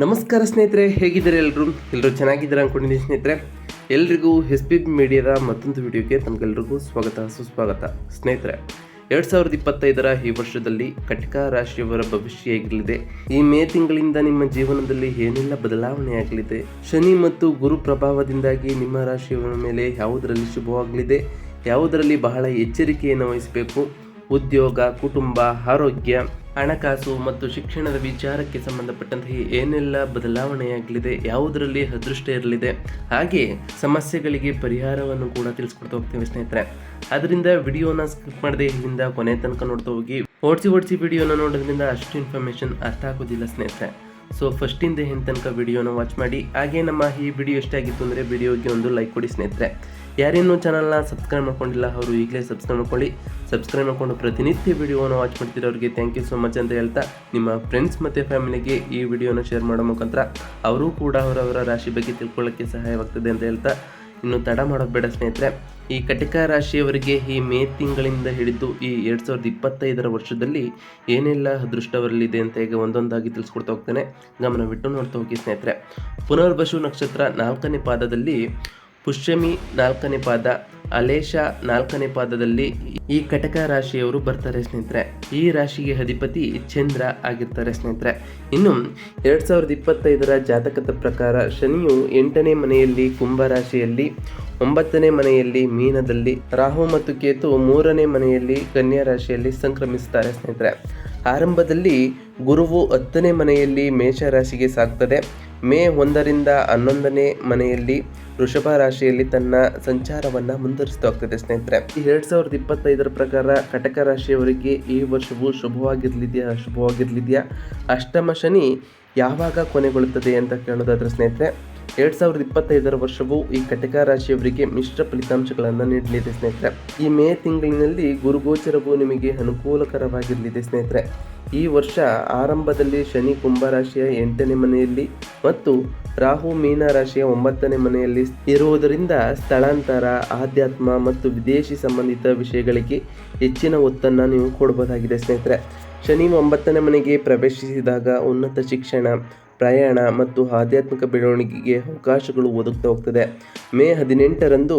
ನಮಸ್ಕಾರ ಸ್ನೇಹಿತರೆ, ಹೇಗಿದ್ದಾರೆ ಎಲ್ಲರೂ ಚೆನ್ನಾಗಿದ್ದಾರೆ ಅಂದ್ಕೊಂಡಿದ್ದೀನಿ ಸ್ನೇಹಿತರೆ. ಎಲ್ರಿಗೂ ಎಸ್.ಪಿ ಮೀಡಿಯಾದ ಮತ್ತೊಂದು ವಿಡಿಯೋಗೆ ತಮಗೆಲ್ಲರಿಗೂ ಸ್ವಾಗತ ಸುಸ್ವಾಗತ. ಸ್ನೇಹಿತರೆ, 2025 ಈ ವರ್ಷದಲ್ಲಿ ಕಟಕ ರಾಶಿಯವರ ಭವಿಷ್ಯ ಹೇಗಿರಲಿದೆ, ಈ ಮೇ ತಿಂಗಳಿಂದ ನಿಮ್ಮ ಜೀವನದಲ್ಲಿ ಏನೆಲ್ಲ ಬದಲಾವಣೆ ಆಗಲಿದೆ, ಶನಿ ಮತ್ತು ಗುರು ಪ್ರಭಾವದಿಂದಾಗಿ ನಿಮ್ಮ ರಾಶಿಯವರ ಮೇಲೆ ಯಾವುದರಲ್ಲಿ ಶುಭವಾಗಲಿದೆ, ಯಾವುದರಲ್ಲಿ ಬಹಳ ಎಚ್ಚರಿಕೆಯನ್ನು ವಹಿಸಬೇಕು, ಉದ್ಯೋಗ, ಕುಟುಂಬ, ಆರೋಗ್ಯ, ಹಣಕಾಸು ಮತ್ತು ಶಿಕ್ಷಣದ ವಿಚಾರಕ್ಕೆ ಸಂಬಂಧಪಟ್ಟಂತೆ ಏನೆಲ್ಲ ಬದಲಾವಣೆಯಾಗಲಿದೆ, ಯಾವುದರಲ್ಲಿ ಅದೃಷ್ಟ ಇರಲಿದೆ, ಹಾಗೆ ಸಮಸ್ಯೆಗಳಿಗೆ ಪರಿಹಾರವನ್ನು ಕೂಡ ತಿಳಿಸ್ಕೊಡ್ತಾ ಹೋಗ್ತೀವಿ ಸ್ನೇಹಿತರೆ. ಅದರಿಂದ ವಿಡಿಯೋನ ಸ್ಕಿಪ್ ಮಾಡದೆ ಇಲ್ಲಿಂದ ಕೊನೆ ತನಕ ನೋಡ್ತಾ ಹೋಗಿ. ಓಡಿಸಿ ವಿಡಿಯೋನ ನೋಡೋದ್ರಿಂದ ಅಷ್ಟು ಇನ್ಫಾರ್ಮೇಷನ್ ಅರ್ಥ ಆಗೋದಿಲ್ಲ ಸ್ನೇಹಿತರೆ. ಸೊ ಫಸ್ಟಿಂದ ಏನು ತನಕ ವಿಡಿಯೋನ ವಾಚ್ ಮಾಡಿ. ಹಾಗೆ ನಮ್ಮ ಈ ವಿಡಿಯೋ ಇಷ್ಟ ಆಗಿತ್ತು ಅಂದರೆ ವಿಡಿಯೋಗೆ ಒಂದು ಲೈಕ್ ಕೊಡಿ ಸ್ನೇಹಿತರೆ. ಯಾರೇನೂ ಚಾನಲ್ನ ಸಬ್ಸ್ಕ್ರೈಬ್ ಮಾಡ್ಕೊಂಡಿಲ್ಲ ಅವರು ಈಗಲೇ ಸಬ್ಸ್ಕ್ರೈಬ್ ಮಾಡ್ಕೊಳ್ಳಿ. ಸಬ್ಸ್ಕ್ರೈಬ್ ಮಾಡ್ಕೊಂಡು ಪ್ರತಿನಿತ್ಯ ವಿಡಿಯೋನ ವಾಚ್ ಮಾಡ್ತಿರೋರಿಗೆ ಥ್ಯಾಂಕ್ ಯು ಸೊ ಮಚ್ ಅಂತ ಹೇಳ್ತಾ, ನಿಮ್ಮ ಫ್ರೆಂಡ್ಸ್ ಮತ್ತು ಫ್ಯಾಮಿಲಿಗೆ ಈ ವಿಡಿಯೋನ ಶೇರ್ ಮಾಡೋ ಮುಖಾಂತರ ಅವರು ಕೂಡ ಅವರವರ ರಾಶಿ ಬಗ್ಗೆ ತಿಳ್ಕೊಳ್ಳೋಕ್ಕೆ ಸಹಾಯವಾಗ್ತದೆ ಅಂತ ಹೇಳ್ತಾ, ಇನ್ನು ತಡ ಮಾಡೋದು ಬೇಡ ಸ್ನೇಹಿತರೆ. ಈ ಕಟಕ ರಾಶಿಯವರಿಗೆ ಈ ಮೇ ತಿಂಗಳಿಂದ ಹಿಡಿದು ಈ 2025 ವರ್ಷದಲ್ಲಿ ಏನೆಲ್ಲ ಅದೃಷ್ಟವರಲಿದೆ ಅಂತ ಈಗ ಒಂದೊಂದಾಗಿ ತಿಳಿಸ್ಕೊಡ್ತಾ ಹೋಗ್ತೇನೆ. ಗಮನವಿಟ್ಟು ನೋಡ್ತಾ ಹೋಗಿ ಸ್ನೇಹಿತರೆ. ಪುನರ್ವಸು ನಕ್ಷತ್ರ 4ನೇ ಪಾದದಲ್ಲಿ, ಪುಷ್ಯಮಿ 4ನೇ ಪಾದ, ಅಲೇಷ 4ನೇ ಪಾದದಲ್ಲಿ ಈ ಕಟಕ ರಾಶಿಯವರು ಬರ್ತಾರೆ ಸ್ನೇಹಿತರೆ. ಈ ರಾಶಿಗೆ ಅಧಿಪತಿ ಚಂದ್ರ ಆಗಿರ್ತಾರೆ ಸ್ನೇಹಿತರೆ. ಇನ್ನು 2025 ಜಾತಕದ ಪ್ರಕಾರ ಶನಿಯು 8ನೇ ಮನೆಯಲ್ಲಿ ಕುಂಭ ರಾಶಿಯಲ್ಲಿ, 9ನೇ ಮನೆಯಲ್ಲಿ ಮೀನದಲ್ಲಿ, ರಾಹು ಮತ್ತು ಕೇತು 3ನೇ ಮನೆಯಲ್ಲಿ ಕನ್ಯಾ ರಾಶಿಯಲ್ಲಿ ಸಂಕ್ರಮಿಸುತ್ತಾರೆ ಸ್ನೇಹಿತರೆ. ಆರಂಭದಲ್ಲಿ ಗುರುವು 10ನೇ ಮನೆಯಲ್ಲಿ ಮೇಷ ರಾಶಿಗೆ ಸಾಗ್ತದೆ. ಮೇ 1ರಿಂದ 11ನೇ ಮನೆಯಲ್ಲಿ ವೃಷಭ ರಾಶಿಯಲ್ಲಿ ತನ್ನ ಸಂಚಾರವನ್ನು ಮುಂದುವರಿಸ್ತಾ ಹೋಗ್ತದೆ ಸ್ನೇಹಿತರೆ. ಈ 2025 ಪ್ರಕಾರ ಕಟಕ ರಾಶಿಯವರಿಗೆ ಈ ವರ್ಷವು ಶುಭವಾಗಿರಲಿದೆಯಾ ಅಶುಭವಾಗಿರಲಿದೆಯಾ, ಅಷ್ಟಮ ಶನಿ ಯಾವಾಗ ಕೊನೆಗೊಳ್ಳುತ್ತದೆ ಅಂತ ಕೇಳೋದಾದ್ರೆ ಸ್ನೇಹಿತರೆ, 2025 ವರ್ಷವು ಈ ಕಟಕ ರಾಶಿಯವರಿಗೆ ಮಿಶ್ರ ಫಲಿತಾಂಶಗಳನ್ನು ನೀಡಲಿದೆ ಸ್ನೇಹಿತರೆ. ಈ ಮೇ ತಿಂಗಳಿನಲ್ಲಿ ಗುರುಗೋಚರವು ನಿಮಗೆ ಅನುಕೂಲಕರವಾಗಿರಲಿದೆ ಸ್ನೇಹಿತರೆ. ಈ ವರ್ಷ ಆರಂಭದಲ್ಲಿ ಶನಿ ಕುಂಭ ರಾಶಿಯ 8ನೇ ಮನೆಯಲ್ಲಿ ಮತ್ತು ರಾಹು ಮೀನ ರಾಶಿಯ 9ನೇ ಮನೆಯಲ್ಲಿ ಇರುವುದರಿಂದ ಸ್ಥಳಾಂತರ, ಆಧ್ಯಾತ್ಮ ಮತ್ತು ವಿದೇಶಿ ಸಂಬಂಧಿತ ವಿಷಯಗಳಿಗೆ ಹೆಚ್ಚಿನ ಒತ್ತನ್ನು ನೀವು ಕೊಡಬಹುದಾಗಿದೆ ಸ್ನೇಹಿತರೆ. ಶನಿ 9ನೇ ಮನೆಗೆ ಪ್ರವೇಶಿಸಿದಾಗ ಉನ್ನತ ಶಿಕ್ಷಣ, ಪ್ರಯಾಣ ಮತ್ತು ಆಧ್ಯಾತ್ಮಿಕ ಬೆಳವಣಿಗೆಗೆ ಅವಕಾಶಗಳು ಒದಗ್ತಾ ಹೋಗ್ತದೆ. ಮೇ 18ರಂದು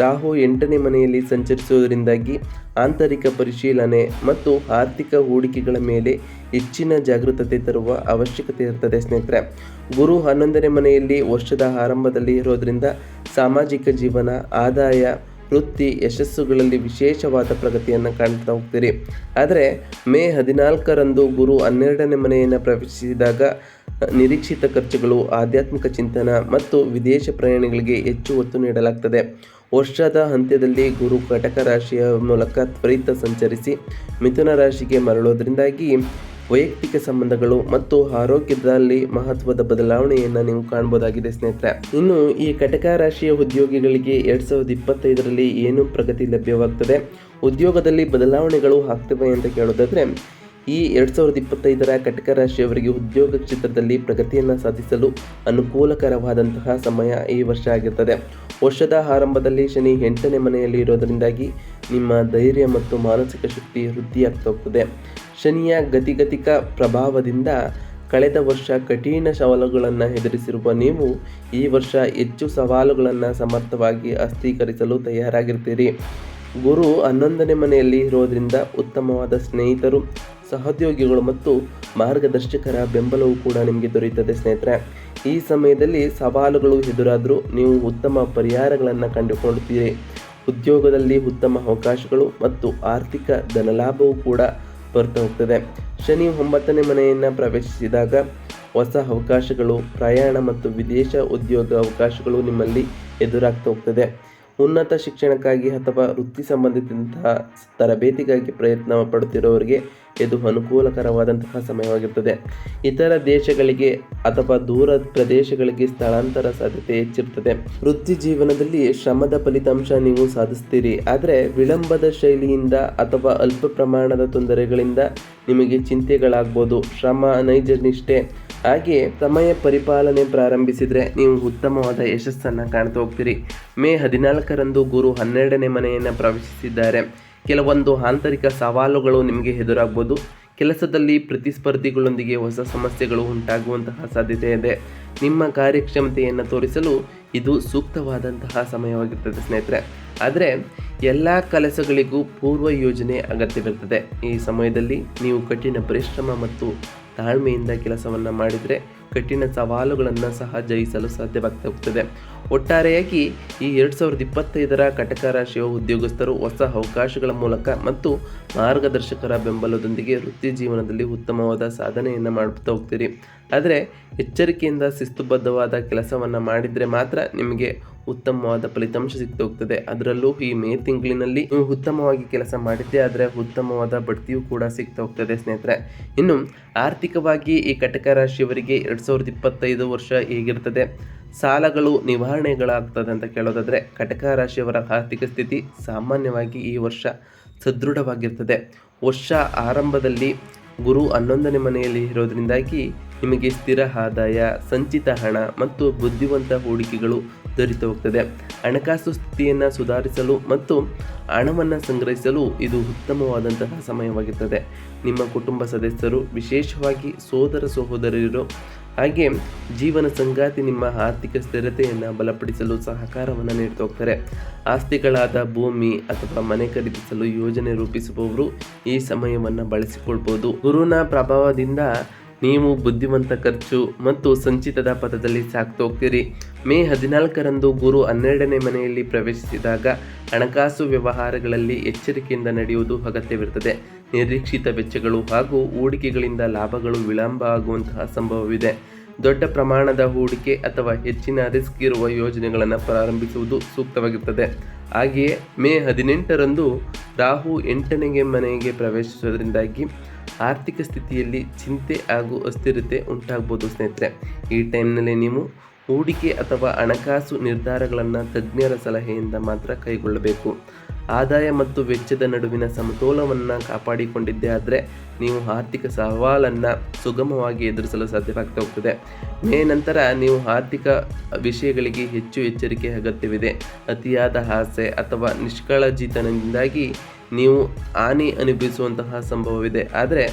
ರಾಹು 8ನೇ ಮನೆಯಲ್ಲಿ ಸಂಚರಿಸುವುದರಿಂದಾಗಿ ಆಂತರಿಕ ಪರಿಶೀಲನೆ ಮತ್ತು ಆರ್ಥಿಕ ಹೂಡಿಕೆಗಳ ಮೇಲೆ ಹೆಚ್ಚಿನ ಜಾಗೃತತೆ ತರುವ ಅವಶ್ಯಕತೆ ಇರ್ತದೆ ಸ್ನೇಹಿತರೆ. ಗುರು 11ನೇ ಮನೆಯಲ್ಲಿ ವರ್ಷದ ಆರಂಭದಲ್ಲಿ ಇರೋದ್ರಿಂದ ಸಾಮಾಜಿಕ ಜೀವನ, ಆದಾಯ, ವೃತ್ತಿ, ಯಶಸ್ಸುಗಳಲ್ಲಿ ವಿಶೇಷವಾದ ಪ್ರಗತಿಯನ್ನು ಕಾಣ್ತಾ ಹೋಗ್ತೀರಿ. ಆದರೆ ಮೇ 14ರಂದು ಗುರು 12ನೇ ಮನೆಯನ್ನು ಪ್ರವೇಶಿಸಿದಾಗ ನಿರೀಕ್ಷಿತ ಖರ್ಚುಗಳು, ಆಧ್ಯಾತ್ಮಿಕ ಚಿಂತನ ಮತ್ತು ವಿದೇಶ ಪ್ರಯಾಣಗಳಿಗೆ ಹೆಚ್ಚು ಒತ್ತು ನೀಡಲಾಗ್ತದೆ. ವರ್ಷದ ಅಂತ್ಯದಲ್ಲಿ ಗುರು ಕಟಕ ರಾಶಿಯ ಮೂಲಕ ತ್ವರಿತ ಸಂಚರಿಸಿ ಮಿಥುನ ರಾಶಿಗೆ ಮರಳೋದ್ರಿಂದಾಗಿ ವೈಯಕ್ತಿಕ ಸಂಬಂಧಗಳು ಮತ್ತು ಆರೋಗ್ಯದಲ್ಲಿ ಮಹತ್ವದ ಬದಲಾವಣೆಯನ್ನು ನೀವು ಕಾಣಬಹುದಾಗಿದೆ ಸ್ನೇಹಿತರೆ. ಇನ್ನು ಈ ಕಟಕ ರಾಶಿಯ ಉದ್ಯೋಗಿಗಳಿಗೆ 2025ರಲ್ಲಿ ಏನು ಪ್ರಗತಿ ಲಭ್ಯವಾಗ್ತದೆ, ಉದ್ಯೋಗದಲ್ಲಿ ಬದಲಾವಣೆಗಳು ಆಗ್ತವೆ ಅಂತ ಕೇಳೋದಾದ್ರೆ, ಈ 2025 ಕಟಕ ರಾಶಿಯವರಿಗೆ ಉದ್ಯೋಗ ಕ್ಷೇತ್ರದಲ್ಲಿ ಪ್ರಗತಿಯನ್ನು ಸಾಧಿಸಲು ಅನುಕೂಲಕರವಾದಂತಹ ಸಮಯ ಈ ವರ್ಷ ಆಗಿರ್ತದೆ. ವರ್ಷದ ಆರಂಭದಲ್ಲಿ ಶನಿ 8ನೇ ಮನೆಯಲ್ಲಿ ಇರೋದರಿಂದಾಗಿ ನಿಮ್ಮ ಧೈರ್ಯ ಮತ್ತು ಮಾನಸಿಕ ಶಕ್ತಿ ವೃದ್ಧಿಯಾಗ್ತಾ ಹೋಗ್ತದೆ. ಶನಿಯ ಗತಿಗತಿಕ ಪ್ರಭಾವದಿಂದ ಕಳೆದ ವರ್ಷ ಕಠಿಣ ಸವಾಲುಗಳನ್ನು ಎದುರಿಸಿರುವ ನೀವು ಈ ವರ್ಷ ಹೆಚ್ಚು ಸವಾಲುಗಳನ್ನು ಸಮರ್ಥವಾಗಿ ಹಸ್ತೀಕರಿಸಲು ತಯಾರಾಗಿರ್ತೀರಿ. ಗುರು 11ನೇ ಮನೆಯಲ್ಲಿ ಇರೋದ್ರಿಂದ ಉತ್ತಮವಾದ ಸ್ನೇಹಿತರು, ಸಹೋದ್ಯೋಗಿಗಳು ಮತ್ತು ಮಾರ್ಗದರ್ಶಕರ ಬೆಂಬಲವೂ ಕೂಡ ನಿಮಗೆ ದೊರೆಯುತ್ತದೆ ಸ್ನೇಹಿತರೆ. ಈ ಸಮಯದಲ್ಲಿ ಸವಾಲುಗಳು ಎದುರಾದರೂ ನೀವು ಉತ್ತಮ ಪರಿಹಾರಗಳನ್ನು ಕಂಡುಕೊಳ್ಳುತ್ತೀರಿ. ಉದ್ಯೋಗದಲ್ಲಿ ಉತ್ತಮ ಅವಕಾಶಗಳು ಮತ್ತು ಆರ್ಥಿಕ ಧನಲಾಭವೂ ಕೂಡ ಬರ್ತಾ ಹೋಗ್ತದೆ. ಶನಿ 9ನೇ ಮನೆಯನ್ನು ಪ್ರವೇಶಿಸಿದಾಗ ಹೊಸ ಅವಕಾಶಗಳು, ಪ್ರಯಾಣ ಮತ್ತು ವಿದೇಶ ಉದ್ಯೋಗ ಅವಕಾಶಗಳು ನಿಮ್ಮಲ್ಲಿ ಎದುರಾಗ್ತಾ ಹೋಗ್ತದೆ. ಉನ್ನತ ಶಿಕ್ಷಣಕ್ಕಾಗಿ ಅಥವಾ ವೃತ್ತಿ ಸಂಬಂಧಿಸಿದಂತಹ ತರಬೇತಿಗಾಗಿ ಪ್ರಯತ್ನ ಪಡುತ್ತಿರೋರಿಗೆ ಇದು ಅನುಕೂಲಕರವಾದಂತಹ ಸಮಯವಾಗಿರ್ತದೆ. ಇತರ ದೇಶಗಳಿಗೆ ಅಥವಾ ದೂರ ಪ್ರದೇಶಗಳಿಗೆ ಸ್ಥಳಾಂತರ ಸಾಧ್ಯತೆ ಹೆಚ್ಚಿರ್ತದೆ. ವೃತ್ತಿ ಜೀವನದಲ್ಲಿ ಶ್ರಮದ ಫಲಿತಾಂಶ ನೀವು ಸಾಧಿಸ್ತೀರಿ. ಆದರೆ ವಿಳಂಬದ ಶೈಲಿಯಿಂದ ಅಥವಾ ಅಲ್ಪ ಪ್ರಮಾಣದ ತೊಂದರೆಗಳಿಂದ ನಿಮಗೆ ಚಿಂತೆಗಳಾಗ್ಬೋದು. ಶ್ರಮ, ನೈಜ ನಿಷ್ಠೆ ಹಾಗೆ ಸಮಯ ಪರಿಪಾಲನೆ ಪ್ರಾರಂಭಿಸಿದರೆ ನೀವು ಉತ್ತಮವಾದ ಯಶಸ್ಸನ್ನು ಕಾಣ್ತಾ ಹೋಗ್ತೀರಿ. ಮೇ 14ರಂದು ಗುರು 12ನೇ ಮನೆಯನ್ನು ಪ್ರವೇಶಿಸಿದ್ದಾರೆ. ಕೆಲವೊಂದು ಆಂತರಿಕ ಸವಾಲುಗಳು ನಿಮಗೆ ಎದುರಾಗ್ಬೋದು. ಕೆಲಸದಲ್ಲಿ ಪ್ರತಿಸ್ಪರ್ಧಿಗಳೊಂದಿಗೆ ಹೊಸ ಸಮಸ್ಯೆಗಳು ಉಂಟಾಗುವಂತಹ ಸಾಧ್ಯತೆ ಇದೆ. ನಿಮ್ಮ ಕಾರ್ಯಕ್ಷಮತೆಯನ್ನು ತೋರಿಸಲು ಇದು ಸೂಕ್ತವಾದಂತಹ ಸಮಯವಾಗಿರ್ತದೆ ಸ್ನೇಹಿತರೆ. ಆದರೆ ಎಲ್ಲ ಕೆಲಸಗಳಿಗೂ ಪೂರ್ವ ಯೋಜನೆ ಅಗತ್ಯವಿರ್ತದೆ. ಈ ಸಮಯದಲ್ಲಿ ನೀವು ಕಠಿಣ ಪರಿಶ್ರಮ ಮತ್ತು ತಾಳ್ಮೆಯಿಂದ ಕೆಲಸವನ್ನು ಮಾಡಿದರೆ ಕಠಿಣ ಸವಾಲುಗಳನ್ನು ಸಹ ಜಯಿಸಲು ಸಾಧ್ಯವಾಗ್ತಾ ಹೋಗ್ತದೆ. ಒಟ್ಟಾರೆಯಾಗಿ ಈ 2025ರ ಕಟಕ ರಾಶಿಯ ಉದ್ಯೋಗಸ್ಥರು ಹೊಸ ಅವಕಾಶಗಳ ಮೂಲಕ ಮತ್ತು ಮಾರ್ಗದರ್ಶಕರ ಬೆಂಬಲದೊಂದಿಗೆ ವೃತ್ತಿ ಜೀವನದಲ್ಲಿ ಉತ್ತಮವಾದ ಸಾಧನೆಯನ್ನು ಮಾಡುತ್ತಾ ಹೋಗ್ತೀರಿ. ಆದರೆ ಎಚ್ಚರಿಕೆಯಿಂದ ಶಿಸ್ತುಬದ್ಧವಾದ ಕೆಲಸವನ್ನು ಮಾಡಿದರೆ ಮಾತ್ರ ನಿಮಗೆ ಉತ್ತಮವಾದ ಫಲಿತಾಂಶ ಸಿಗ್ತಾ ಹೋಗ್ತದೆ. ಅದರಲ್ಲೂ ಈ ಮೇ ತಿಂಗಳಿನಲ್ಲಿ ನೀವು ಉತ್ತಮವಾಗಿ ಕೆಲಸ ಮಾಡಿದ್ದೇ ಆದರೆ ಉತ್ತಮವಾದ ಬಡ್ತಿಯೂ ಕೂಡ ಸಿಗ್ತಾ ಹೋಗ್ತದೆ ಸ್ನೇಹಿತರೆ. ಇನ್ನು ಆರ್ಥಿಕವಾಗಿ ಈ ಕಟಕ ರಾಶಿಯವರಿಗೆ 2025 ವರ್ಷ ಹೇಗಿರ್ತದೆ, ಸಾಲಗಳು ನಿವಾರಣೆಗಳಾಗ್ತದೆ ಅಂತ ಕೇಳೋದಾದರೆ, ಕಟಕ ರಾಶಿಯವರ ಆರ್ಥಿಕ ಸ್ಥಿತಿ ಸಾಮಾನ್ಯವಾಗಿ ಈ ವರ್ಷ ಸದೃಢವಾಗಿರ್ತದೆ. ವರ್ಷ ಆರಂಭದಲ್ಲಿ ಗುರು 11ನೇ ಮನೆಯಲ್ಲಿ ಇರೋದ್ರಿಂದಾಗಿ ನಿಮಗೆ ಸ್ಥಿರ ಆದಾಯ, ಸಂಚಿತ ಹಣ ಮತ್ತು ಬುದ್ಧಿವಂತ ಹೂಡಿಕೆಗಳು ದೊರೆತು ಹೋಗ್ತದೆ. ಹಣಕಾಸು ಸ್ಥಿತಿಯನ್ನು ಸುಧಾರಿಸಲು ಮತ್ತು ಹಣವನ್ನು ಸಂಗ್ರಹಿಸಲು ಇದು ಉತ್ತಮವಾದಂತಹ ಸಮಯವಾಗಿರ್ತದೆ. ನಿಮ್ಮ ಕುಟುಂಬ ಸದಸ್ಯರು, ವಿಶೇಷವಾಗಿ ಸೋದರ ಸಹೋದರರು ಹಾಗೆ ಜೀವನ ಸಂಗಾತಿ ನಿಮ್ಮ ಆರ್ಥಿಕ ಸ್ಥಿರತೆಯನ್ನು ಬಲಪಡಿಸಲು ಸಹಕಾರವನ್ನು ನೀಡ್ತಾ ಹೋಗ್ತಾರೆ. ಆಸ್ತಿಗಳಾದ ಭೂಮಿ ಅಥವಾ ಮನೆ ಖರೀದಿಸಲು ಯೋಜನೆ ರೂಪಿಸುವವರು ಈ ಸಮಯವನ್ನು ಬಳಸಿಕೊಳ್ಬೋದು. ಗುರುವಿನ ಪ್ರಭಾವದಿಂದ ನೀವು ಬುದ್ಧಿವಂತ ಖರ್ಚು ಮತ್ತು ಸಂಚಿತದ ಪಥದಲ್ಲಿ ಸಾಕ್ತಾ ಹೋಗ್ತೀರಿ. ಮೇ 14ರಂದು ಗುರು 12ನೇ ಮನೆಯಲ್ಲಿ ಪ್ರವೇಶಿಸಿದಾಗ ಹಣಕಾಸು ವ್ಯವಹಾರಗಳಲ್ಲಿ ಎಚ್ಚರಿಕೆಯಿಂದ ನಡೆಯುವುದು ಅಗತ್ಯವಿರುತ್ತದೆ. ನಿರೀಕ್ಷಿತ ವೆಚ್ಚಗಳು ಹಾಗೂ ಹೂಡಿಕೆಗಳಿಂದ ಲಾಭಗಳು ವಿಳಂಬ ಆಗುವಂತಹ ಸಂಭವವಿದೆ. ದೊಡ್ಡ ಪ್ರಮಾಣದ ಹೂಡಿಕೆ ಅಥವಾ ಹೆಚ್ಚಿನ ರಿಸ್ಕ್ ಇರುವ ಯೋಜನೆಗಳನ್ನು ಪ್ರಾರಂಭಿಸುವುದು ಸೂಕ್ತವಾಗಿರುತ್ತದೆ. ಹಾಗೆಯೇ ಮೇ 18ರಂದು ರಾಹು 8ನೇ ಮನೆಗೆ ಪ್ರವೇಶಿಸುವುದರಿಂದಾಗಿ ಆರ್ಥಿಕ ಸ್ಥಿತಿಯಲ್ಲಿ ಚಿಂತೆ ಹಾಗೂ ಅಸ್ಥಿರತೆ ಉಂಟಾಗ್ಬೋದು ಸ್ನೇಹಿತರೆ. ಈ ಟೈಮ್ನಲ್ಲಿ ನೀವು ಹೂಡಿಕೆ ಅಥವಾ ಹಣಕಾಸು ನಿರ್ಧಾರಗಳನ್ನು ತಜ್ಞರ ಸಲಹೆಯಿಂದ ಮಾತ್ರ ಕೈಗೊಳ್ಳಬೇಕು. ಆದಾಯ ಮತ್ತು ವೆಚ್ಚದ ನಡುವಿನ ಸಮತೋಲನವನ್ನು ಕಾಪಾಡಿಕೊಂಡಿದ್ದೇ ಆದರೆ ನೀವು ಆರ್ಥಿಕ ಸವಾಲನ್ನು ಸುಗಮವಾಗಿ ಎದುರಿಸಲು ಸಾಧ್ಯವಾಗ್ತಾ ಹೋಗ್ತದೆ. ಮೇ ನಂತರ ನೀವು ಆರ್ಥಿಕ ವಿಷಯಗಳಿಗೆ ಹೆಚ್ಚು ಎಚ್ಚರಿಕೆ ಅಗತ್ಯವಿದೆ. ಅತಿಯಾದ ಆಸೆ ಅಥವಾ ನಿಷ್ಕಾಳಜಿತನದಿಂದಾಗಿ ನೀವು ಹಾನಿ ಅನುಭವಿಸುವಂತಹ ಸಂಭವವಿದೆ. ಆದರೆ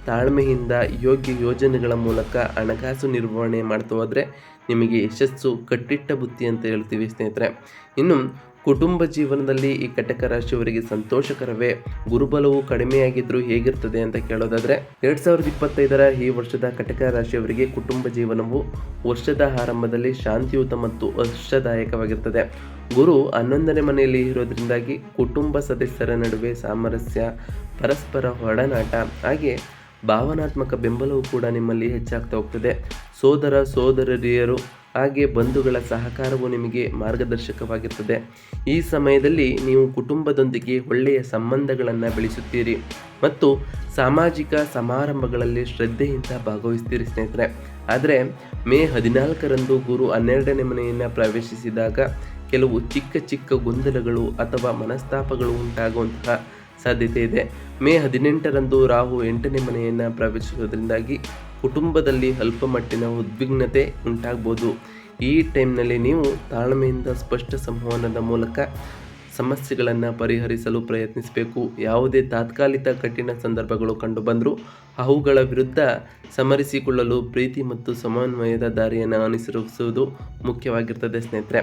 ತಾಳ್ಮೆಯಿಂದ ಯೋಗ್ಯ ಯೋಜನೆಗಳ ಮೂಲಕ ಹಣಕಾಸು ನಿರ್ವಹಣೆ ಮಾಡ್ತಾ ಹೋದರೆ ನಿಮಗೆ ಯಶಸ್ಸು ಕಟ್ಟಿಟ್ಟ ಬುತ್ತಿ ಅಂತ ಹೇಳ್ತೀವಿ ಸ್ನೇಹಿತರೆ. ಇನ್ನು ಕುಟುಂಬ ಜೀವನದಲ್ಲಿ ಈ ಕಟಕ ರಾಶಿಯವರಿಗೆ ಸಂತೋಷಕರವೇ? ಗುರುಬಲವು ಕಡಿಮೆಯಾಗಿದ್ದರೂ ಹೇಗಿರ್ತದೆ ಅಂತ ಕೇಳೋದಾದರೆ, 2025ರ ಈ ವರ್ಷದ ಕಟಕ ರಾಶಿಯವರಿಗೆ ಕುಟುಂಬ ಜೀವನವು ವರ್ಷದ ಆರಂಭದಲ್ಲಿ ಶಾಂತಿಯುತ ಮತ್ತು ಹರ್ಷದಾಯಕವಾಗಿರ್ತದೆ. ಗುರು 11ನೇ ಮನೆಯಲ್ಲಿ ಇರೋದ್ರಿಂದಾಗಿ ಕುಟುಂಬ ಸದಸ್ಯರ ನಡುವೆ ಸಾಮರಸ್ಯ, ಪರಸ್ಪರ ಒಡನಾಟ ಹಾಗೆ ಭಾವನಾತ್ಮಕ ಬೆಂಬಲವು ಕೂಡ ನಿಮ್ಮಲ್ಲಿ ಹೆಚ್ಚಾಗ್ತಾ ಹೋಗ್ತದೆ. ಸೋದರ ಸೋದರಿಯರು ಹಾಗೆ ಬಂಧುಗಳ ಸಹಕಾರವು ನಿಮಗೆ ಮಾರ್ಗದರ್ಶಕವಾಗಿರ್ತದೆ. ಈ ಸಮಯದಲ್ಲಿ ನೀವು ಕುಟುಂಬದೊಂದಿಗೆ ಒಳ್ಳೆಯ ಸಂಬಂಧಗಳನ್ನು ಬೆಳೆಸುತ್ತೀರಿ ಮತ್ತು ಸಾಮಾಜಿಕ ಸಮಾರಂಭಗಳಲ್ಲಿ ಶ್ರದ್ಧೆಯಿಂದ ಭಾಗವಹಿಸ್ತೀರಿ ಸ್ನೇಹಿತರೆ. ಆದರೆ ಮೇ 14ರಂದು ಗುರು 12ನೇ ಮನೆಯನ್ನು ಪ್ರವೇಶಿಸಿದಾಗ ಕೆಲವು ಚಿಕ್ಕ ಗೊಂದಲಗಳು ಅಥವಾ ಮನಸ್ತಾಪಗಳು ಉಂಟಾಗುವಂತಹ ಸಾಧ್ಯತೆ ಇದೆ. ಮೇ 18ರಂದು ರಾಹು 8ನೇ ಮನೆಯನ್ನು ಪ್ರವೇಶಿಸುವುದರಿಂದಾಗಿ ಕುಟುಂಬದಲ್ಲಿ ಅಲ್ಪ ಮಟ್ಟಿನ ಉದ್ವಿಗ್ನತೆ ಉಂಟಾಗ್ಬೋದು. ಈ ಟೈಮ್ನಲ್ಲಿ ನೀವು ತಾಳ್ಮೆಯಿಂದ ಸ್ಪಷ್ಟ ಸಂವಹನದ ಮೂಲಕ ಸಮಸ್ಯೆಗಳನ್ನು ಪರಿಹರಿಸಲು ಪ್ರಯತ್ನಿಸಬೇಕು. ಯಾವುದೇ ತಾತ್ಕಾಲಿಕ ಕಠಿಣ ಸಂದರ್ಭಗಳು ಕಂಡುಬಂದರೂ ಅವುಗಳ ವಿರುದ್ಧ ಸಮರಿಸಿಕೊಳ್ಳಲು ಪ್ರೀತಿ ಮತ್ತು ಸಮನ್ವಯದ ದಾರಿಯನ್ನು ಅನುಸರಿಸುವುದು ಮುಖ್ಯವಾಗಿರ್ತದೆ ಸ್ನೇಹಿತರೆ.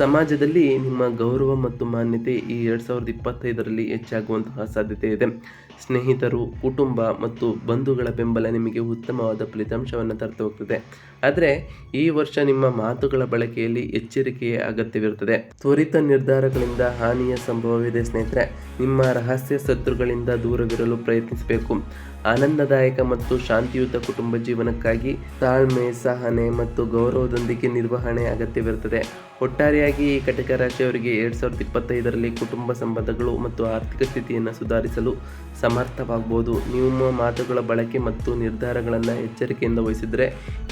ಸಮಾಜದಲ್ಲಿ ನಿಮ್ಮ ಗೌರವ ಮತ್ತು ಮಾನ್ಯತೆ ಈ 2025ರಲ್ಲಿ ಹೆಚ್ಚಾಗುವಂತಹ ಸಾಧ್ಯತೆ ಇದೆ. ಸ್ನೇಹಿತರು, ಕುಟುಂಬ ಮತ್ತು ಬಂಧುಗಳ ಬೆಂಬಲ ನಿಮಗೆ ಉತ್ತಮವಾದ ಫಲಿತಾಂಶವನ್ನು ತರ್ತಾ ಹೋಗ್ತದೆ. ಆದರೆ ಈ ವರ್ಷ ನಿಮ್ಮ ಮಾತುಗಳ ಬಳಕೆಯಲ್ಲಿ ಎಚ್ಚರಿಕೆಯ ಅಗತ್ಯವಿರುತ್ತದೆ. ತ್ವರಿತ ನಿರ್ಧಾರಗಳಿಂದ ಹಾನಿಯ ಸಂಭವವಿದೆ ಸ್ನೇಹಿತರೆ. ನಿಮ್ಮ ರಹಸ್ಯ ಶತ್ರುಗಳಿಂದ ದೂರವಿರಲು ಪ್ರಯತ್ನಿಸಬೇಕು. ಆನಂದದಾಯಕ ಮತ್ತು ಶಾಂತಿಯುತ ಕುಟುಂಬ ಜೀವನಕ್ಕಾಗಿ ತಾಳ್ಮೆ, ಸಹನೆ ಮತ್ತು ಗೌರವದೊಂದಿಗೆ ನಿರ್ವಹಣೆ ಅಗತ್ಯವಿರುತ್ತದೆ. ಒಟ್ಟಾರೆಯಾಗಿ ಈ ಕಟಕ ರಾಶಿಯವರಿಗೆ 2025ರಲ್ಲಿ ಕುಟುಂಬ ಸಂಬಂಧಗಳು ಮತ್ತು ಆರ್ಥಿಕ ಸ್ಥಿತಿಯನ್ನು ಸುಧಾರಿಸಲು ಸಮರ್ಥವಾಗಬಹುದು. ನಿಮ್ಮ ಮಾತುಗಳ ಬಳಕೆ ಮತ್ತು ನಿರ್ಧಾರಗಳನ್ನು ಎಚ್ಚರಿಕೆಯಿಂದ ವಹಿಸಿದರೆ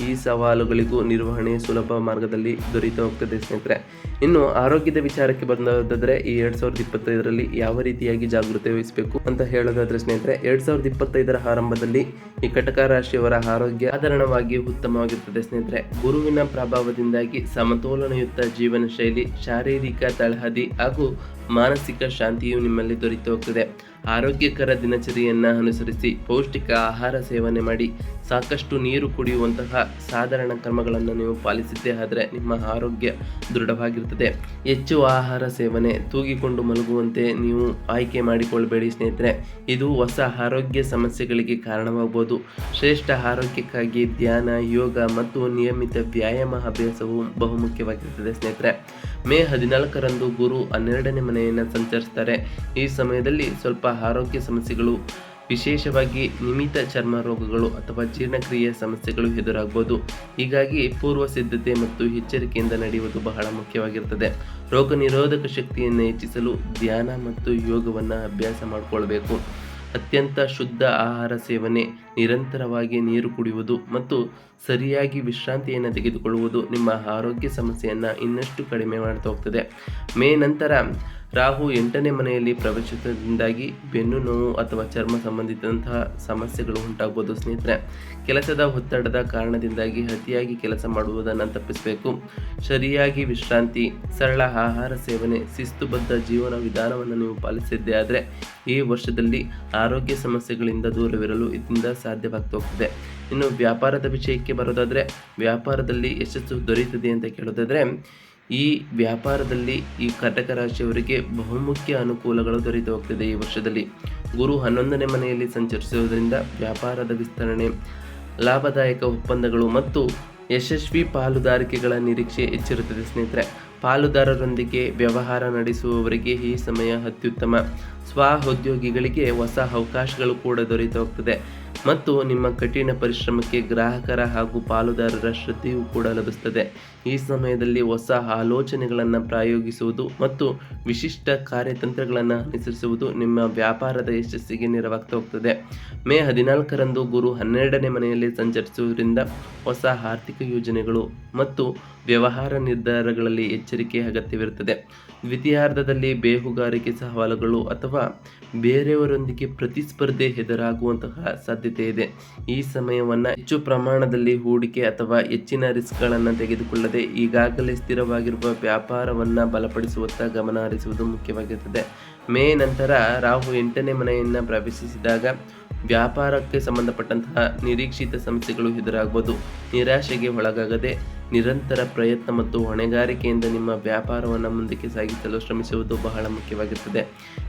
ಈ ಸವಾಲುಗಳಿಗೂ ನಿರ್ವಹಣೆ ಸುಲಭ ಮಾರ್ಗದಲ್ಲಿ ದೊರೆಯುತ್ತಾ ಹೋಗ್ತದೆ ಸ್ನೇಹಿತರೆ. ಇನ್ನು ಆರೋಗ್ಯದ ವಿಚಾರಕ್ಕೆ ಬಂದಾದರೆ ಈ 2025ರಲ್ಲಿ ಯಾವ ರೀತಿಯಾಗಿ ಜಾಗೃತಿ ವಹಿಸಬೇಕು ಅಂತ ಹೇಳೋದಾದ್ರೆ ಸ್ನೇಹಿತರೆ, 2025ರ ಆರಂಭದಲ್ಲಿ ಈ ಕಟಕ ರಾಶಿಯವರ ಆರೋಗ್ಯ ಸಾಧಾರಣವಾಗಿ ಉತ್ತಮವಾಗಿರುತ್ತದೆ ಸ್ನೇಹಿತರೆ. ಗುರುವಿನ ಪ್ರಭಾವದಿಂದಾಗಿ ಸಮತೋಲನಯುಕ್ತ ಜೀವನ ಶೈಲಿ, ಶಾರೀರಿಕ ತಳಹದಿ ಹಾಗೂ ಮಾನಸಿಕ ಶಾಂತಿಯು ನಿಮ್ಮಲ್ಲಿ ದೊರೆತು ಹೋಗ್ತದೆ. ಆರೋಗ್ಯಕರ ದಿನಚರಿಯನ್ನು ಅನುಸರಿಸಿ ಪೌಷ್ಟಿಕ ಆಹಾರ ಸೇವನೆ ಮಾಡಿ ಸಾಕಷ್ಟು ನೀರು ಕುಡಿಯುವಂತಹ ಸಾಧಾರಣ ಕ್ರಮಗಳನ್ನು ನೀವು ಪಾಲಿಸಿದ್ದೇ ಆದರೆ ನಿಮ್ಮ ಆರೋಗ್ಯ ದೃಢವಾಗಿರ್ತದೆ. ಹೆಚ್ಚು ಆಹಾರ ಸೇವನೆ, ತೂಗಿಕೊಂಡು ಮಲಗುವಂತೆ ನೀವು ಆಯ್ಕೆ ಮಾಡಿಕೊಳ್ಳಬೇಡಿ ಸ್ನೇಹಿತರೆ. ಇದು ಹೊಸ ಆರೋಗ್ಯ ಸಮಸ್ಯೆಗಳಿಗೆ ಕಾರಣವಾಗಬಹುದು. ಶ್ರೇಷ್ಠ ಆರೋಗ್ಯಕ್ಕಾಗಿ ಧ್ಯಾನ, ಯೋಗ ಮತ್ತು ನಿಯಮಿತ ವ್ಯಾಯಾಮ ಅಭ್ಯಾಸವು ಬಹುಮುಖ್ಯವಾಗಿರುತ್ತದೆ ಸ್ನೇಹಿತರೆ. ಮೇ 14ರಂದು ಗುರು 12ನೇ ಮನೆಯನ್ನು ಸಂಚರಿಸ್ತಾರೆ. ಈ ಸಮಯದಲ್ಲಿ ಸ್ವಲ್ಪ ಆರೋಗ್ಯ ಸಮಸ್ಯೆಗಳು, ವಿಶೇಷವಾಗಿ ನಿಮಿತ್ತ ಚರ್ಮ ರೋಗಗಳು ಅಥವಾ ಜೀರ್ಣಕ್ರಿಯೆ ಸಮಸ್ಯೆಗಳು ಎದುರಾಗಬಹುದು. ಹೀಗಾಗಿ ಪೂರ್ವ ಸಿದ್ಧತೆ ಮತ್ತು ಎಚ್ಚರಿಕೆಯಿಂದ ನಡೆಯುವುದು ಬಹಳ ಮುಖ್ಯವಾಗಿರುತ್ತದೆ. ರೋಗ ನಿರೋಧಕ ಶಕ್ತಿಯನ್ನು ಹೆಚ್ಚಿಸಲು ಧ್ಯಾನ ಮತ್ತು ಯೋಗವನ್ನು ಅಭ್ಯಾಸ ಮಾಡಿಕೊಳ್ಬೇಕು. ಅತ್ಯಂತ ಶುದ್ಧ ಆಹಾರ ಸೇವನೆ, ನಿರಂತರವಾಗಿ ನೀರು ಕುಡಿಯುವುದು ಮತ್ತು ಸರಿಯಾಗಿ ವಿಶ್ರಾಂತಿಯನ್ನು ತೆಗೆದುಕೊಳ್ಳುವುದು ನಿಮ್ಮ ಆರೋಗ್ಯ ಸಮಸ್ಯೆಯನ್ನು ಇನ್ನಷ್ಟು ಕಡಿಮೆ ಮಾಡ್ತಾ ಹೋಗ್ತದೆ. ಮೇ ನಂತರ ರಾಹು 8ನೇ ಮನೆಯಲ್ಲಿ ಪ್ರವೇಶಿಸುವುದರಿಂದಾಗಿ ಬೆನ್ನು ನೋವು ಅಥವಾ ಚರ್ಮ ಸಂಬಂಧಿಸಿದಂತಹ ಸಮಸ್ಯೆಗಳು ಉಂಟಾಗಬಹುದು ಸ್ನೇಹಿತರೆ. ಕೆಲಸದ ಒತ್ತಡದ ಕಾರಣದಿಂದಾಗಿ ಅತಿಯಾಗಿ ಕೆಲಸ ಮಾಡುವುದನ್ನು ತಪ್ಪಿಸಬೇಕು. ಸರಿಯಾಗಿ ವಿಶ್ರಾಂತಿ, ಸರಳ ಆಹಾರ ಸೇವನೆ, ಶಿಸ್ತುಬದ್ಧ ಜೀವನ ವಿಧಾನವನ್ನು ನೀವು ಪಾಲಿಸಿದ್ದೇ ಆದರೆ ಈ ವರ್ಷದಲ್ಲಿ ಆರೋಗ್ಯ ಸಮಸ್ಯೆಗಳಿಂದ ದೂರವಿರಲು ಇದರಿಂದ ಸಾಧ್ಯವಾಗ್ತಾ ಹೋಗ್ತದೆ. ಇನ್ನು ವ್ಯಾಪಾರದ ವಿಷಯಕ್ಕೆ ಬರೋದಾದರೆ, ವ್ಯಾಪಾರದಲ್ಲಿ ಯಶಸ್ಸು ದೊರೆಯುತ್ತದೆ ಅಂತ ಕೇಳೋದಾದರೆ, ಈ ವ್ಯಾಪಾರದಲ್ಲಿ ಈ ಕಟಕ ರಾಶಿಯವರಿಗೆ ಬಹುಮುಖ್ಯ ಅನುಕೂಲಗಳು ದೊರೆತು ಹೋಗ್ತದೆ. ಈ ವರ್ಷದಲ್ಲಿ ಗುರು 11ನೇ ಮನೆಯಲ್ಲಿ ಸಂಚರಿಸುವುದರಿಂದ ವ್ಯಾಪಾರದ ವಿಸ್ತರಣೆ, ಲಾಭದಾಯಕ ಒಪ್ಪಂದಗಳು ಮತ್ತು ಯಶಸ್ವಿ ಪಾಲುದಾರಿಕೆಗಳ ನಿರೀಕ್ಷೆ ಹೆಚ್ಚಿರುತ್ತದೆ ಸ್ನೇಹಿತರೆ. ಪಾಲುದಾರರೊಂದಿಗೆ ವ್ಯವಹಾರ ನಡೆಸುವವರಿಗೆ ಈ ಸಮಯ ಅತ್ಯುತ್ತಮ. ಉದ್ಯೋಗಿಗಳಿಗೆ ಹೊಸ ಅವಕಾಶಗಳು ಕೂಡ ದೊರೆತು ಹೋಗ್ತದೆ ಮತ್ತು ನಿಮ್ಮ ಕಠಿಣ ಪರಿಶ್ರಮಕ್ಕೆ ಗ್ರಾಹಕರ ಹಾಗೂ ಪಾಲುದಾರರ ಶ್ರದ್ಧೆಯೂ ಕೂಡ ಲಭಿಸುತ್ತದೆ. ಈ ಸಮಯದಲ್ಲಿ ಹೊಸ ಆಲೋಚನೆಗಳನ್ನು ಪ್ರಯೋಗಿಸುವುದು ಮತ್ತು ವಿಶಿಷ್ಟ ಕಾರ್ಯತಂತ್ರಗಳನ್ನು ಅನುಸರಿಸುವುದು ನಿಮ್ಮ ವ್ಯಾಪಾರದ ಯಶಸ್ಸಿಗೆ ನೆರವಾಗ್ತಾ ಹೋಗ್ತದೆ. ಮೇ 14ರಂದು ಗುರು 12ನೇ ಮನೆಯಲ್ಲಿ ಸಂಚರಿಸುವುದರಿಂದ ಹೊಸ ಆರ್ಥಿಕ ಯೋಜನೆಗಳು ಮತ್ತು ವ್ಯವಹಾರ ನಿರ್ಧಾರಗಳಲ್ಲಿ ಎಚ್ಚರಿಕೆ ಅಗತ್ಯವಿರುತ್ತದೆ. ದ್ವಿತೀಯಾರ್ಧದಲ್ಲಿ ಬೇಹುಗಾರಿಕೆ ಸವಾಲುಗಳು ಅಥವಾ ಬೇರೆಯವರೊಂದಿಗೆ ಪ್ರತಿಸ್ಪರ್ಧೆ ಎದುರಾಗುವಂತಹ ಸಾಧ್ಯತೆ ಇದೆ. ಈ ಸಮಯವನ್ನು ಹೆಚ್ಚು ಪ್ರಮಾಣದಲ್ಲಿ ಹೂಡಿಕೆ ಅಥವಾ ಹೆಚ್ಚಿನ ರಿಸ್ಕ್ಗಳನ್ನು ತೆಗೆದುಕೊಳ್ಳದೆ ಈಗಾಗಲೇ ಸ್ಥಿರವಾಗಿರುವ ವ್ಯಾಪಾರವನ್ನು ಬಲಪಡಿಸುವತ್ತ ಗಮನ ಹರಿಸುವುದು ಮುಖ್ಯವಾಗಿರುತ್ತದೆ. ಮೇ ನಂತರ ರಾಹು 8ನೇ ಮನೆಯನ್ನು ಪ್ರವೇಶಿಸಿದಾಗ ವ್ಯಾಪಾರಕ್ಕೆ ಸಂಬಂಧಪಟ್ಟಂತಹ ನಿರೀಕ್ಷಿತ ಸಮಸ್ಯೆಗಳು ಎದುರಾಗಬಹುದು. ನಿರಾಶೆಗೆ ಒಳಗಾಗದೆ ನಿರಂತರ ಪ್ರಯತ್ನ ಮತ್ತು ಹೊಣೆಗಾರಿಕೆಯಿಂದ ನಿಮ್ಮ ವ್ಯಾಪಾರವನ್ನು ಮುಂದಕ್ಕೆ ಸಾಗಿಸಲು ಶ್ರಮಿಸುವುದು ಬಹಳ ಮುಖ್ಯವಾಗಿರುತ್ತದೆ.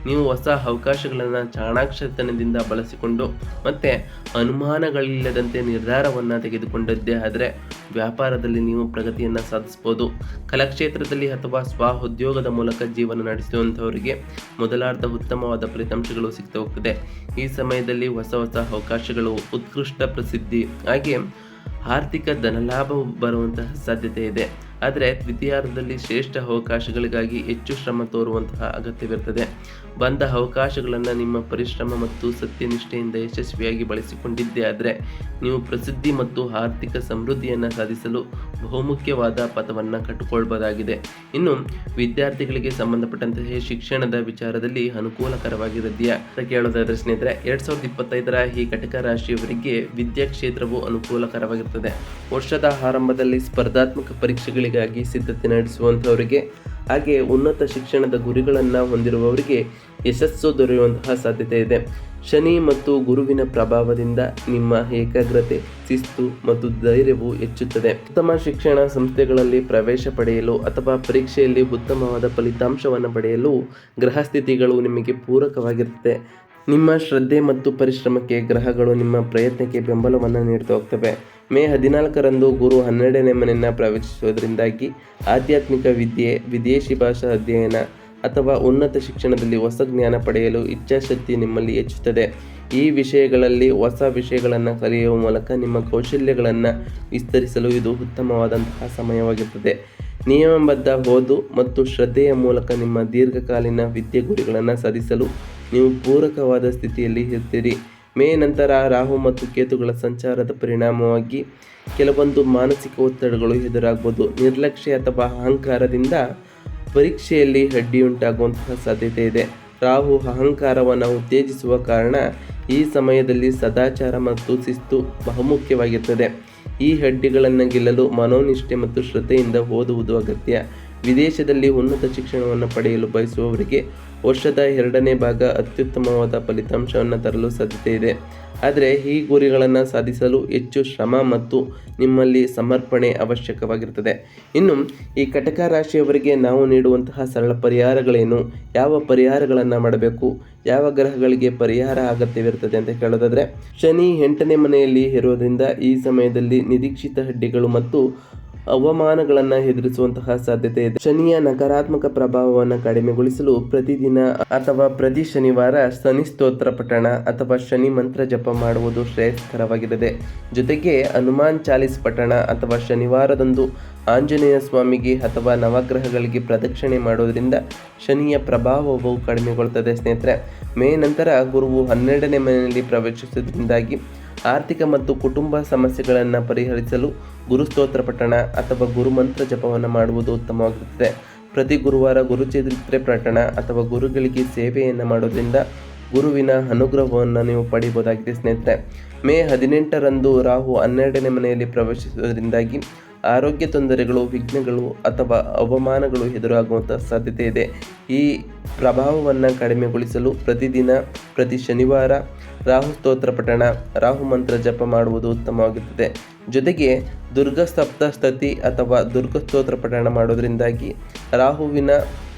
ನೀವು ಹೊಸ ಅವಕಾಶಗಳನ್ನು ಚಾಣಾಕ್ಷತನದಿಂದ ಬಳಸಿಕೊಂಡು ಮತ್ತು ಅನುಮಾನಗಳಿಲ್ಲದಂತೆ ನಿರ್ಧಾರವನ್ನು ತೆಗೆದುಕೊಂಡದ್ದೇ ಆದರೆ ವ್ಯಾಪಾರದಲ್ಲಿ ನೀವು ಪ್ರಗತಿಯನ್ನು ಸಾಧಿಸಬಹುದು. ಕಲಾಕ್ಷೇತ್ರದಲ್ಲಿ ಅಥವಾ ಉದ್ಯೋಗದ ಮೂಲಕ ಜೀವನ ನಡೆಸುವಂಥವರಿಗೆ ಮೊದಲಾರ್ಧ ಉತ್ತಮವಾದ ಫಲಿತಾಂಶಗಳು ಸಿಗ್ತಾ ಹೋಗ್ತದೆ. ಈ ಸಮಯದಲ್ಲಿ ಹೊಸ ಅವಕಾಶಗಳು, ಉತ್ಕೃಷ್ಟ ಪ್ರಸಿದ್ಧಿ ಹಾಗೆ ಆರ್ಥಿಕ ಧನಲಾಭ ಬರುವಂತಹ ಸಾಧ್ಯತೆ ಇದೆ. ಆದರೆ ದ್ವಿತೀಯಾರ್ಧದಲ್ಲಿ ಶ್ರೇಷ್ಠ ಅವಕಾಶಗಳಿಗಾಗಿ ಹೆಚ್ಚು ಶ್ರಮ ತೋರುವಂತಹ ಅಗತ್ಯವಿರುತ್ತದೆ. ಬಂದ ಅವಕಾಶಗಳನ್ನು ನಿಮ್ಮ ಪರಿಶ್ರಮ ಮತ್ತು ಸತ್ಯನಿಷ್ಠೆಯಿಂದ ಯಶಸ್ವಿಯಾಗಿ ಬಳಸಿಕೊಂಡಿದ್ದೇ ಆದರೆ ನೀವು ಪ್ರಸಿದ್ಧಿ ಮತ್ತು ಆರ್ಥಿಕ ಸಮೃದ್ಧಿಯನ್ನು ಸಾಧಿಸಲು ಬಹುಮುಖ್ಯವಾದ ಪಥವನ್ನು ಕಟ್ಟಿಕೊಳ್ಳಬಹುದಾಗಿದೆ. ಇನ್ನು ವಿದ್ಯಾರ್ಥಿಗಳಿಗೆ ಸಂಬಂಧಪಟ್ಟಂತಹ ಶಿಕ್ಷಣದ ವಿಚಾರದಲ್ಲಿ ಅನುಕೂಲಕರವಾಗಿರದೆಯಾ ಅಂತ ಕೇಳೋದಾದ್ರೆ ಸ್ನೇಹಿತರೆ, 2025ರ ಈ ಕಟಕ ರಾಶಿಯವರಿಗೆ ವಿದ್ಯಾ ಕ್ಷೇತ್ರವು ಅನುಕೂಲಕರವಾಗಿರುತ್ತದೆ. ವರ್ಷದ ಆರಂಭದಲ್ಲಿ ಸ್ಪರ್ಧಾತ್ಮಕ ಪರೀಕ್ಷೆಗಳಿಗಾಗಿ ಸಿದ್ಧತೆ ನಡೆಸುವಂಥವರಿಗೆ ಹಾಗೆ ಉನ್ನತ ಶಿಕ್ಷಣದ ಗುರಿಗಳನ್ನು ಹೊಂದಿರುವವರಿಗೆ ಯಶಸ್ಸು ದೊರೆಯುವಂತಹ ಸಾಧ್ಯತೆ ಇದೆ. ಶನಿ ಮತ್ತು ಗುರುವಿನ ಪ್ರಭಾವದಿಂದ ನಿಮ್ಮ ಏಕಾಗ್ರತೆ, ಶಿಸ್ತು ಮತ್ತು ಧೈರ್ಯವು ಹೆಚ್ಚುತ್ತದೆ. ಉತ್ತಮ ಶಿಕ್ಷಣ ಸಂಸ್ಥೆಗಳಲ್ಲಿ ಪ್ರವೇಶ ಪಡೆಯಲು ಅಥವಾ ಪರೀಕ್ಷೆಯಲ್ಲಿ ಉತ್ತಮವಾದ ಫಲಿತಾಂಶವನ್ನು ಪಡೆಯಲು ಗ್ರಹಸ್ಥಿತಿಗಳು ನಿಮಗೆ ಪೂರಕವಾಗಿರುತ್ತದೆ. ನಿಮ್ಮ ಶ್ರದ್ಧೆ ಮತ್ತು ಪರಿಶ್ರಮಕ್ಕೆ ಗ್ರಹಗಳು ನಿಮ್ಮ ಪ್ರಯತ್ನಕ್ಕೆ ಬೆಂಬಲವನ್ನು ನೀಡ್ತಾ ಹೋಗ್ತವೆ. ಮೇ 14ರಂದು ಗುರು 12ನೇ ಮನೆಯನ್ನು ಪ್ರವೇಶಿಸುವುದರಿಂದಾಗಿ ಆಧ್ಯಾತ್ಮಿಕ ವಿದ್ಯೆ, ವಿದೇಶಿ ಭಾಷಾ ಅಧ್ಯಯನ ಅಥವಾ ಉನ್ನತ ಶಿಕ್ಷಣದಲ್ಲಿ ಹೊಸ ಜ್ಞಾನ ಪಡೆಯಲು ಇಚ್ಛಾಶಕ್ತಿ ನಿಮ್ಮಲ್ಲಿ ಹೆಚ್ಚುತ್ತದೆ. ಈ ವಿಷಯಗಳಲ್ಲಿ ಹೊಸ ವಿಷಯಗಳನ್ನು ಕಲಿಯುವ ಮೂಲಕ ನಿಮ್ಮ ಕೌಶಲ್ಯಗಳನ್ನು ವಿಸ್ತರಿಸಲು ಇದು ಉತ್ತಮವಾದಂತಹ ಸಮಯವಾಗಿರುತ್ತದೆ. ನಿಯಮಬದ್ಧ ಓದು ಮತ್ತು ಶ್ರದ್ಧೆಯ ಮೂಲಕ ನಿಮ್ಮ ದೀರ್ಘಕಾಲೀನ ವಿದ್ಯೆ ಗುರಿಗಳನ್ನು ಸಾಧಿಸಲು ನೀವು ಪೂರಕವಾದ ಸ್ಥಿತಿಯಲ್ಲಿ ಇರ್ತೀರಿ. ಮೇ ನಂತರ ರಾಹು ಮತ್ತು ಕೇತುಗಳ ಸಂಚಾರದ ಪರಿಣಾಮವಾಗಿ ಕೆಲವೊಂದು ಮಾನಸಿಕ ಒತ್ತಡಗಳು ಎದುರಾಗಬಹುದು. ನಿರ್ಲಕ್ಷ್ಯ ಅಥವಾ ಅಹಂಕಾರದಿಂದ ಪರೀಕ್ಷೆಯಲ್ಲಿ ಅಡ್ಡಿಯುಂಟಾಗುವಂತಹ ಸಾಧ್ಯತೆ ಇದೆ. ರಾಹು ಅಹಂಕಾರವನ್ನು ಉತ್ತೇಜಿಸುವ ಕಾರಣ ಈ ಸಮಯದಲ್ಲಿ ಸದಾಚಾರ ಮತ್ತು ಶಿಸ್ತು ಬಹುಮುಖ್ಯವಾಗಿರುತ್ತದೆ. ಈ ಅಡ್ಡಿಗಳನ್ನು ಗೆಲ್ಲಲು ಮನೋನಿಷ್ಠೆ ಮತ್ತು ಶ್ರದ್ಧೆಯಿಂದ ಓದುವುದು ಅಗತ್ಯ. ವಿದೇಶದಲ್ಲಿ ಉನ್ನತ ಶಿಕ್ಷಣವನ್ನು ಪಡೆಯಲು ಬಯಸುವವರಿಗೆ ವರ್ಷದ 2ನೇ ಭಾಗ ಅತ್ಯುತ್ತಮವಾದ ಫಲಿತಾಂಶವನ್ನು ತರಲು ಸಾಧ್ಯತೆ ಇದೆ. ಆದರೆ ಈ ಗುರಿಗಳನ್ನು ಸಾಧಿಸಲು ಹೆಚ್ಚು ಶ್ರಮ ಮತ್ತು ನಿಮ್ಮಲ್ಲಿ ಸಮರ್ಪಣೆ ಅವಶ್ಯಕವಾಗಿರುತ್ತದೆ. ಇನ್ನು ಈ ಕಟಕ ರಾಶಿಯವರಿಗೆ ನಾವು ನೀಡುವಂತಹ ಸರಳ ಪರಿಹಾರಗಳೇನು, ಯಾವ ಪರಿಹಾರಗಳನ್ನು ಮಾಡಬೇಕು, ಯಾವ ಗ್ರಹಗಳಿಗೆ ಪರಿಹಾರ ಅಗತ್ಯವಿರುತ್ತದೆ ಅಂತ ಕೇಳೋದಾದರೆ, ಶನಿ 8ನೇ ಮನೆಯಲ್ಲಿ ಇರೋದ್ರಿಂದ ಈ ಸಮಯದಲ್ಲಿ ನಿರೀಕ್ಷಿತ ಅಡ್ಡಿಗಳು ಮತ್ತು ಅವಮಾನಗಳನ್ನು ಎದುರಿಸುವಂತಹ ಸಾಧ್ಯತೆ ಇದೆ. ಶನಿಯ ನಕಾರಾತ್ಮಕ ಪ್ರಭಾವವನ್ನು ಕಡಿಮೆಗೊಳಿಸಲು ಪ್ರತಿದಿನ ಅಥವಾ ಪ್ರತಿ ಶನಿವಾರ ಶನಿ ಸ್ತೋತ್ರ ಪಠಣ ಅಥವಾ ಶನಿ ಮಂತ್ರ ಜಪ ಮಾಡುವುದು ಶ್ರೇಯಸ್ಕರವಾಗಿರುತ್ತದೆ. ಜೊತೆಗೆ ಹನುಮಾನ್ ಚಾಲಿಸ್ ಪಠಣ ಅಥವಾ ಶನಿವಾರದಂದು ಆಂಜನೇಯ ಸ್ವಾಮಿಗೆ ಅಥವಾ ನವಗ್ರಹಗಳಿಗೆ ಪ್ರದಕ್ಷಿಣೆ ಮಾಡೋದ್ರಿಂದ ಶನಿಯ ಪ್ರಭಾವವು ಕಡಿಮೆಗೊಳ್ಳುತ್ತದೆ. ಸ್ನೇಹಿತರೆ, ಮೇ ನಂತರ ಗುರುವು 12ನೇ ಮನೆಯಲ್ಲಿ ಪ್ರವೇಶಿಸುವುದರಿಂದಾಗಿ ಆರ್ಥಿಕ ಮತ್ತು ಕುಟುಂಬ ಸಮಸ್ಯೆಗಳನ್ನು ಪರಿಹರಿಸಲು ಗುರುಸ್ತೋತ್ರ ಪಠಣ ಅಥವಾ ಗುರುಮಂತ್ರ ಜಪವನ್ನು ಮಾಡುವುದು ಉತ್ತಮವಾಗಿರುತ್ತದೆ. ಪ್ರತಿ ಗುರುವಾರ ಗುರುಚರಿತ್ರೆ ಪಠಣ ಅಥವಾ ಗುರುಗಳಿಗೆ ಸೇವೆಯನ್ನು ಮಾಡೋದ್ರಿಂದ ಗುರುವಿನ ಅನುಗ್ರಹವನ್ನು ನೀವು ಪಡೆಯಬಹುದಾಗಿದೆ. ಸ್ನೇಹಿತರೆ, ಮೇ 18ರಂದು ರಾಹು 12ನೇ ಮನೆಯಲ್ಲಿ ಪ್ರವೇಶಿಸುವುದರಿಂದಾಗಿ ಆರೋಗ್ಯ ತೊಂದರೆಗಳು, ವಿಘ್ನಗಳು ಅಥವಾ ಅವಮಾನಗಳು ಎದುರಾಗುವಂಥ ಸಾಧ್ಯತೆ ಇದೆ. ಈ ಪ್ರಭಾವವನ್ನು ಕಡಿಮೆಗೊಳಿಸಲು ಪ್ರತಿದಿನ ಪ್ರತಿ ಶನಿವಾರ ರಾಹು ಸ್ತೋತ್ರ ಪಠಣ, ರಾಹು ಮಂತ್ರ ಜಪ ಮಾಡುವುದು ಉತ್ತಮವಾಗಿರುತ್ತದೆ. ಜೊತೆಗೆ ದುರ್ಗ ಸಪ್ತಸ್ತತಿ ಅಥವಾ ದುರ್ಗ ಸ್ತೋತ್ರ ಪಠಣ ಮಾಡೋದ್ರಿಂದಾಗಿ ರಾಹುವಿನ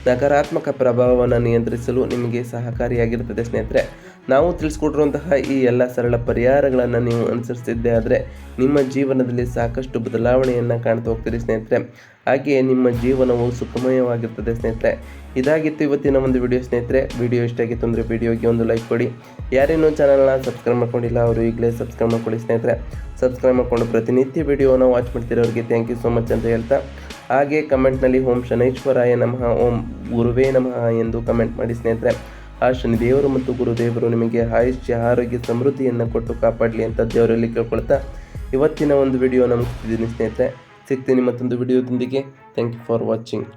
ನಕಾರಾತ್ಮಕ ಪ್ರಭಾವವನ್ನು ನಿಯಂತ್ರಿಸಲು ನಿಮಗೆ ಸಹಕಾರಿಯಾಗಿರುತ್ತದೆ. ಸ್ನೇಹಿತರೆ, ನಾವು ತಿಳಿಸ್ಕೊಟ್ಟಿರುವಂತಹ ಈ ಎಲ್ಲ ಸರಳ ಪರಿಹಾರಗಳನ್ನು ನೀವು ಅನುಸರಿಸಿದ್ದೇ ಆದರೆ ನಿಮ್ಮ ಜೀವನದಲ್ಲಿ ಸಾಕಷ್ಟು ಬದಲಾವಣೆಯನ್ನು ಕಾಣ್ತಾ ಹೋಗ್ತೀರಿ ಸ್ನೇಹಿತರೆ. ಹಾಗೆಯೇ ನಿಮ್ಮ ಜೀವನವು ಸುಖಮಯವಾಗಿರ್ತದೆ. ಸ್ನೇಹಿತರೆ, ಇದಾಗಿತ್ತು ಇವತ್ತಿನ ಒಂದು ವಿಡಿಯೋ. ಸ್ನೇಹಿತರೆ, ವಿಡಿಯೋ ಇಷ್ಟ ಆಗಿತ್ತು ಅಂದರೆ ವಿಡಿಯೋಗೆ ಒಂದು ಲೈಕ್ ಕೊಡಿ. ಯಾರೇನೂ ಚಾನಲ್ನ ಸಬ್ಸ್ಕ್ರೈಬ್ ಮಾಡ್ಕೊಂಡಿಲ್ಲ ಅವರು ಈಗಲೇ ಸಬ್ಸ್ಕ್ರೈಬ್ ಮಾಡ್ಕೊಳ್ಳಿ. ಸ್ನೇಹಿತರೆ, ಸಬ್ಸ್ಕ್ರೈಬ್ ಮಾಡಿಕೊಂಡು ಪ್ರತಿನಿತ್ಯ ವಿಡಿಯೋನ ವಾಚ್ ಮಾಡ್ತಿರೋರಿಗೆ ಥ್ಯಾಂಕ್ ಯು ಸೋ ಮಚ್ ಅಂತ ಹೇಳ್ತಾ, ಹಾಗೆ ಕಮೆಂಟ್ನಲ್ಲಿ ಓಂ ಶನೈಶ್ವರಾಯ ನಮಃ, ಓಂ ಗುರುವೇ ನಮಃ ಎಂದು ಕಮೆಂಟ್ ಮಾಡಿ. ಸ್ನೇಹಿತರೆ, ಆ ಶನಿದೇವರು ಮತ್ತು ಗುರುದೇವರು ನಿಮಗೆ ಆಯುಷ್ಯ, ಆರೋಗ್ಯ, ಸಮೃದ್ಧಿಯನ್ನು ಕೊಟ್ಟು ಕಾಪಾಡಲಿ ಅಂತ ದೇವರಲ್ಲಿ ಕೇಳ್ಕೊಳ್ತಾ ಇವತ್ತಿನ ಒಂದು ವಿಡಿಯೋನ ಮುಗಿಸ್ತಿದ್ದೀನಿ. ಸ್ನೇಹಿತರೆ, ಸಿಗ್ತೀನಿ ಮತ್ತೊಂದು ವಿಡಿಯೋದೊಂದಿಗೆ. Thank you for watching.